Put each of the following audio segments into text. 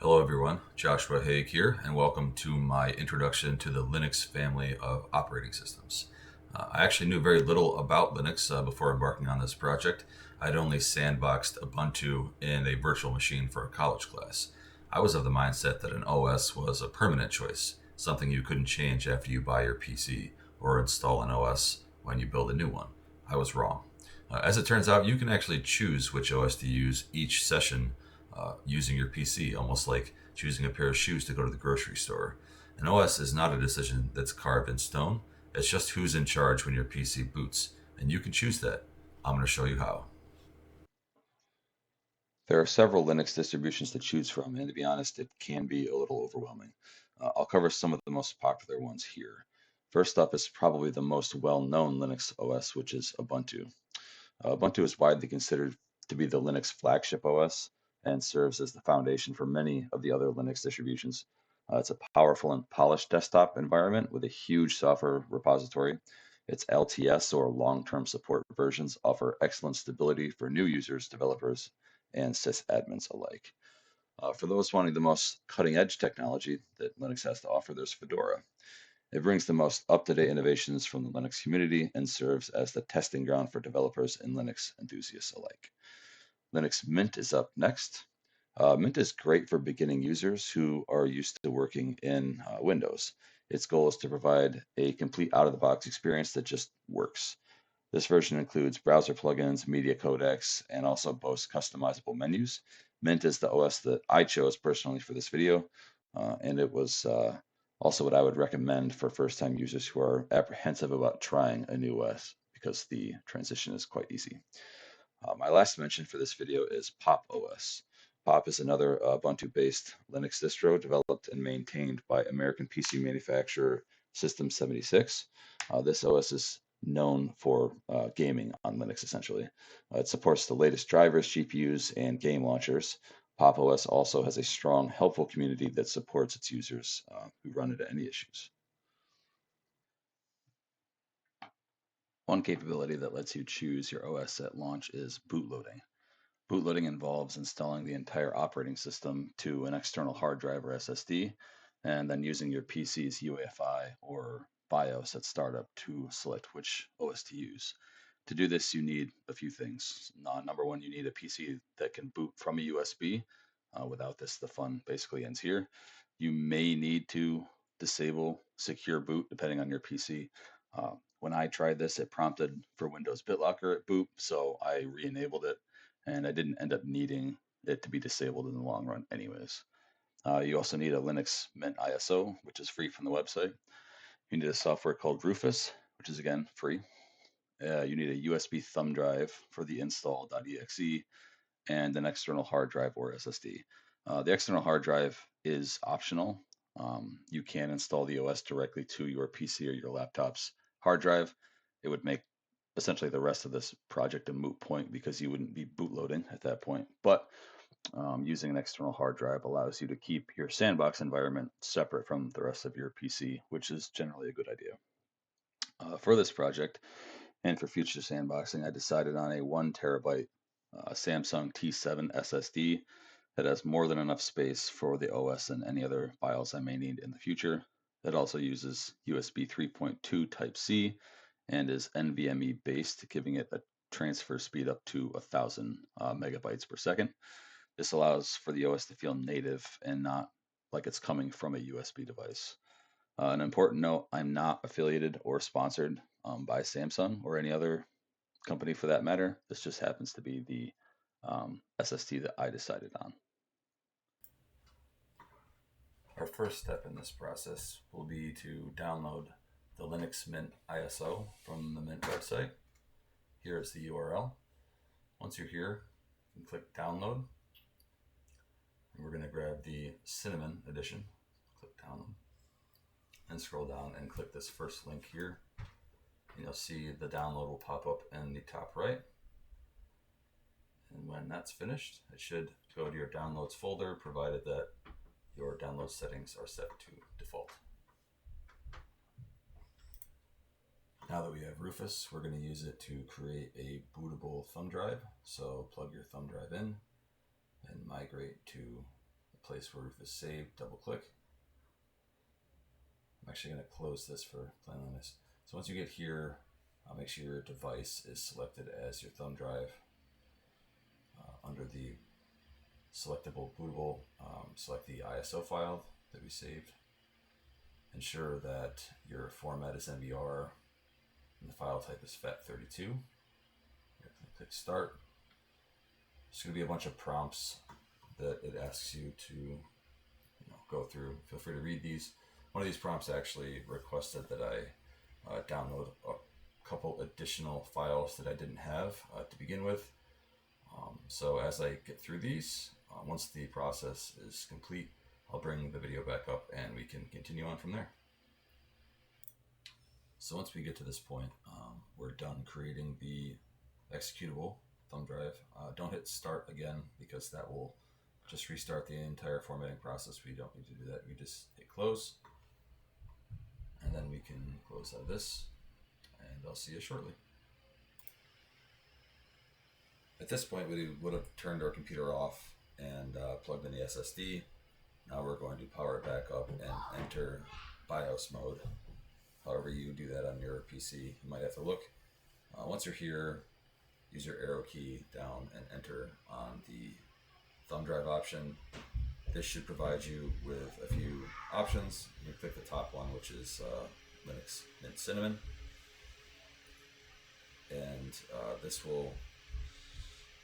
Hello, everyone. Joshua Hague here, and welcome to my introduction to the Linux family of operating systems. I actually knew very little about Linux before embarking on this project. I'd only sandboxed Ubuntu in a virtual machine for a college class. I was of the mindset that an OS was a permanent choice, something you couldn't change after you buy your PC or install an OS when you build a new one. I was wrong. As it turns out, you can actually choose which OS to use each session using your PC, almost like choosing a pair of shoes to go to the grocery store. An OS is not a decision that's carved in stone. It's just who's in charge when your PC boots, and you can choose that. I'm going to show you how. There are several Linux distributions to choose from, and to be honest, it can be a little overwhelming. I'll cover some of the most popular ones here. First up is probably the most well-known Linux OS, which is Ubuntu. Ubuntu is widely considered to be the Linux flagship OS and serves as the foundation for many of the other Linux distributions. It's a powerful and polished desktop environment with a huge software repository. Its LTS or long-term support versions offer excellent stability for new users, developers, and sysadmins alike. For those wanting the most cutting-edge technology that Linux has to offer, there's Fedora. It brings the most up-to-date innovations from the Linux community and serves as the testing ground for developers and Linux enthusiasts alike. Linux Mint is up next. Mint is great for beginning users who are used to working in Windows. Its goal is to provide a complete out-of-the-box experience that just works. This version includes browser plugins, media codecs, and also boasts customizable menus. Mint is the OS that I chose personally for this video, and it was also what I would recommend for first-time users who are apprehensive about trying a new OS because the transition is quite easy. My last mention for this video is Pop OS. Pop is another Ubuntu-based Linux distro developed and maintained by American PC manufacturer System76. This OS is known for gaming on Linux, essentially. It supports the latest drivers, GPUs, and game launchers. Pop OS also has a strong, helpful community that supports its users who run into any issues. One capability that lets you choose your OS at launch is bootloading. Bootloading involves installing the entire operating system to an external hard drive or SSD, and then using your PC's UEFI or BIOS at startup to select which OS to use. To do this, you need a few things. Number one, you need a PC that can boot from a USB. Without this, the fun basically ends here. You may need to disable secure boot depending on your PC. When I tried this, it prompted for Windows BitLocker at boot, so I re-enabled it, and I didn't end up needing it to be disabled in the long run anyways. You also need a Linux Mint ISO, which is free from the website. You need a software called Rufus, which is again free. You need a USB thumb drive for the install.exe and an external hard drive or SSD. The external hard drive is optional. You can install the OS directly to your PC or your laptop's hard drive. It would make essentially the rest of this project a moot point because you wouldn't be bootloading at that point. But using an external hard drive allows you to keep your sandbox environment separate from the rest of your PC, which is generally a good idea. For this project and for future sandboxing, I decided on a 1 terabyte Samsung T7 SSD that has more than enough space for the OS and any other files I may need in the future. It also uses USB 3.2 Type-C and is NVMe based, giving it a transfer speed up to 1,000 megabytes per second. This allows for the OS to feel native and not like it's coming from a USB device. An important note, I'm not affiliated or sponsored by Samsung or any other company for that matter. This just happens to be the SSD that I decided on. Our first step in this process will be to download the Linux Mint ISO from the Mint website. Here is the URL. Once you're here, you can click download. And we're going to grab the Cinnamon edition. Click download. And scroll down and click this first link here. And you'll see the download will pop up in the top right. And when that's finished, it should go to your downloads folder, provided that your download settings are set to default. Now that we have Rufus, we're going to use it to create a bootable thumb drive. So plug your thumb drive in and migrate to the place where Ruth is saved, double click. I'm actually going to close this for cleanliness. So once you get here, make sure your device is selected as your thumb drive. Under the selectable bootable, select the ISO file that we saved. Ensure that your format is MBR and the file type is FAT32. Click start. There's going to be a bunch of prompts that it asks you to go through. Feel free to read these. One of these prompts actually requested that I download a couple additional files that I didn't have to begin with. So as I get through these, once the process is complete, I'll bring the video back up and we can continue on from there. So once we get to this point, we're done creating the executable thumb drive. Don't hit start again because that will just restart the entire formatting process. We don't need to do that. We just hit close and then we can close out of this and I'll see you shortly. At this point, we would have turned our computer off and plugged in the SSD. Now we're going to power it back up and enter BIOS mode. However you do that on your PC, you might have to look. Once you're here, use your arrow key down and enter on the thumb drive option. This should provide you with a few options. You click the top one, which is Linux Mint Cinnamon. And this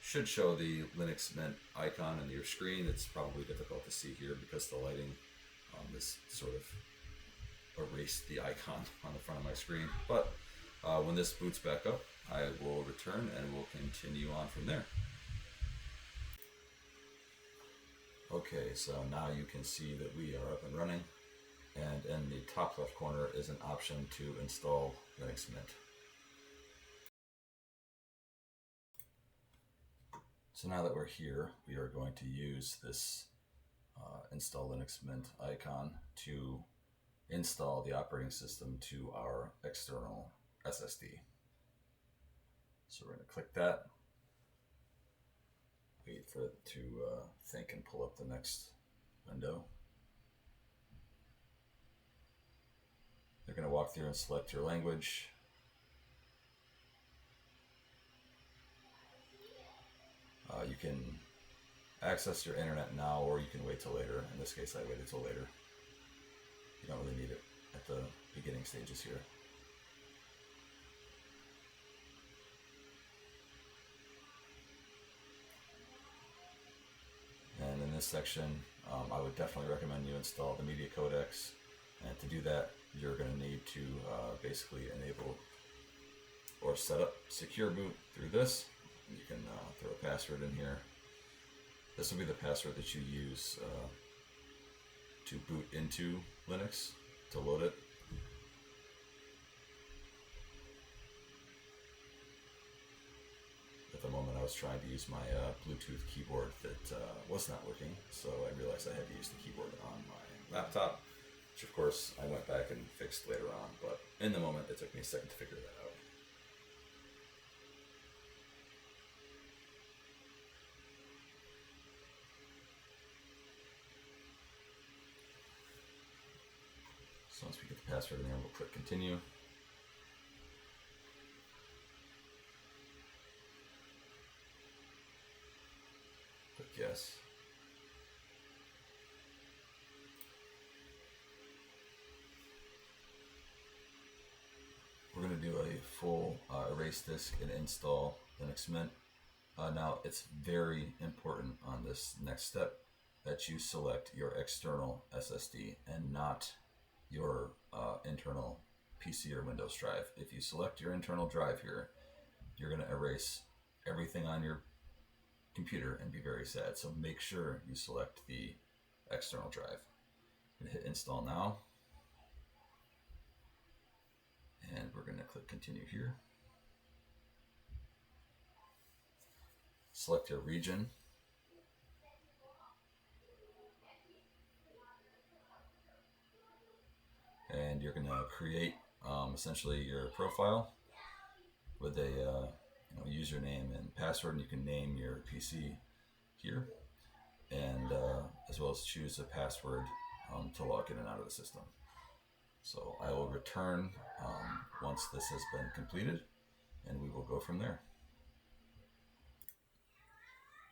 should show the Linux Mint icon on your screen. It's probably difficult to see here because the lighting this sort of erased the icon on the front of my screen. But when this boots back up, I will return and we'll continue on from there. Okay, so now you can see that we are up and running, and in the top left corner is an option to install Linux Mint. So now that we're here, we are going to use this install Linux Mint icon to install the operating system to our external SSD. So we're going to click that, wait for it to think and pull up the next window. They're going to walk through and select your language. You can access your internet now, or you can wait till later. In this case, I waited till later. You don't really need it at the beginning stages here. And in this section, I would definitely recommend you install the media codecs. And to do that, you're going to need to basically enable or set up secure boot through this. You can throw a password in here. This will be the password that you use to boot into Linux, to load it. At the moment I was trying to use my Bluetooth keyboard that was not working, so I realized I had to use the keyboard on my laptop, which of course I went back and fixed later on, but in the moment it took me a second to figure that out. So once we get the password in there, we'll click continue. Click yes. We're going to do a full erase disk and install Linux Mint. Now it's very important on this next step that you select your external SSD and not your internal PC or Windows drive. If you select your internal drive here, you're going to erase everything on your computer and be very sad. So make sure you select the external drive. I'm going to hit install now. And we're going to click continue here. Select your region. And you're going to create essentially your profile with a username and password, and you can name your PC here. and as well as choose a password to log in and out of the system. So I will return once this has been completed, and we will go from there.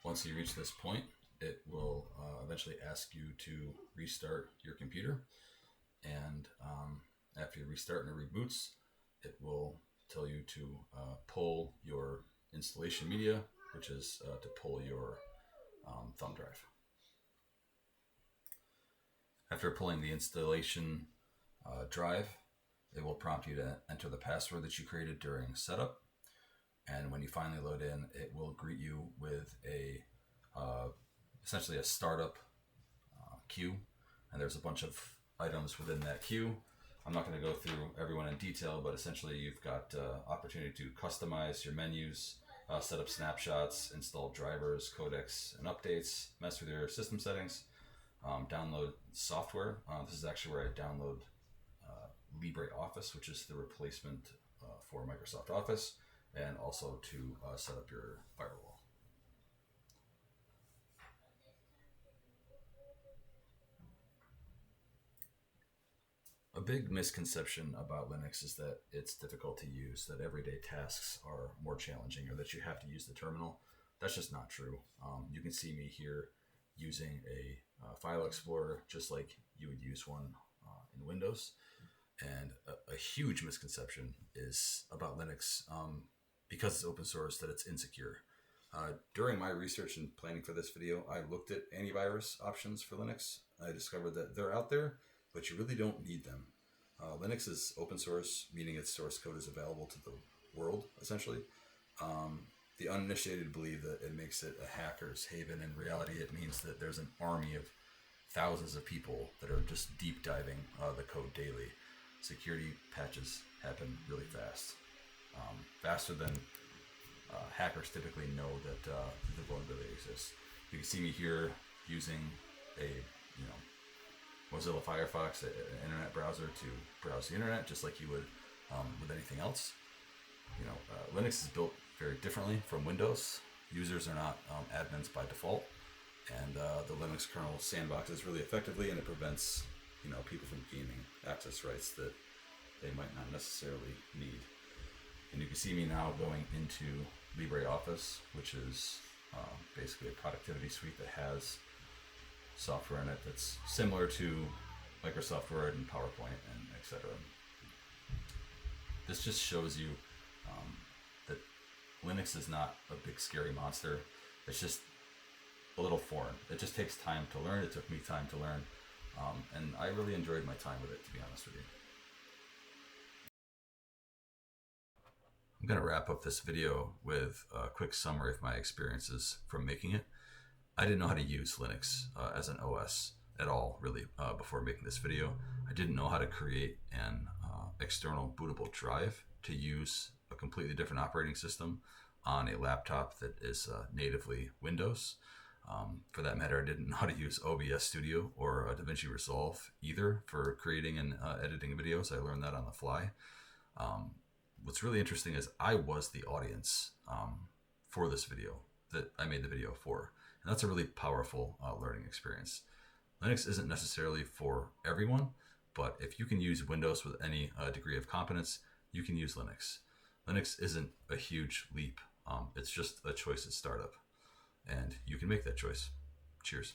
Once you reach this point, it will eventually ask you to restart your computer, and after you restart and it reboots, it will tell you to pull your installation media, which is to pull your thumb drive. After pulling the installation drive, it will prompt you to enter the password that you created during setup. And when you finally load in, it will greet you with a essentially a startup queue. And there's a bunch of items within that queue. I'm not going to go through everyone in detail, but essentially you've got opportunity to customize your menus, set up snapshots, install drivers, codecs, and updates, mess with your system settings, download software. This is actually where I download LibreOffice, which is the replacement for Microsoft Office, and also to set up your firewall. A big misconception about Linux is that it's difficult to use, that everyday tasks are more challenging, or that you have to use the terminal. That's just not true. You can see me here using a file explorer just like you would use one in Windows. And a huge misconception is about Linux, because it's open source, that it's insecure. During my research and planning for this video, I looked at antivirus options for Linux. I discovered that they're out there, but you really don't need them. Linux is open source, meaning its source code is available to the world, essentially. The uninitiated believe that it makes it a hacker's haven. In reality, it means that there's an army of thousands of people that are just deep diving the code daily. Security patches happen really fast, faster than hackers typically know that the vulnerability exists. You can see me here using a Mozilla Firefox, an internet browser, to browse the internet, just like you would with anything else. Linux is built very differently from Windows. Users are not admins by default, and the Linux kernel sandboxes really effectively, and it prevents people from gaining access rights that they might not necessarily need. And you can see me now going into LibreOffice, which is basically a productivity suite that has software in it that's similar to Microsoft Word and PowerPoint and etc. This just shows you that Linux is not a big scary monster. It's just a little foreign. It just takes time to learn. It took me time to learn, and I really enjoyed my time with it, to be honest with you. I'm going to wrap up this video with a quick summary of my experiences from making it. I didn't know how to use Linux as an OS at all, really, before making this video. I didn't know how to create an external bootable drive to use a completely different operating system on a laptop that is natively Windows. For that matter, I didn't know how to use OBS Studio or DaVinci Resolve either for creating and editing videos. I learned that on the fly. What's really interesting is I was the audience for this video that I made the video for. And that's a really powerful learning experience. Linux isn't necessarily for everyone, but if you can use Windows with any degree of competence, you can use Linux. Linux isn't a huge leap. It's just a choice at startup. And you can make that choice. Cheers.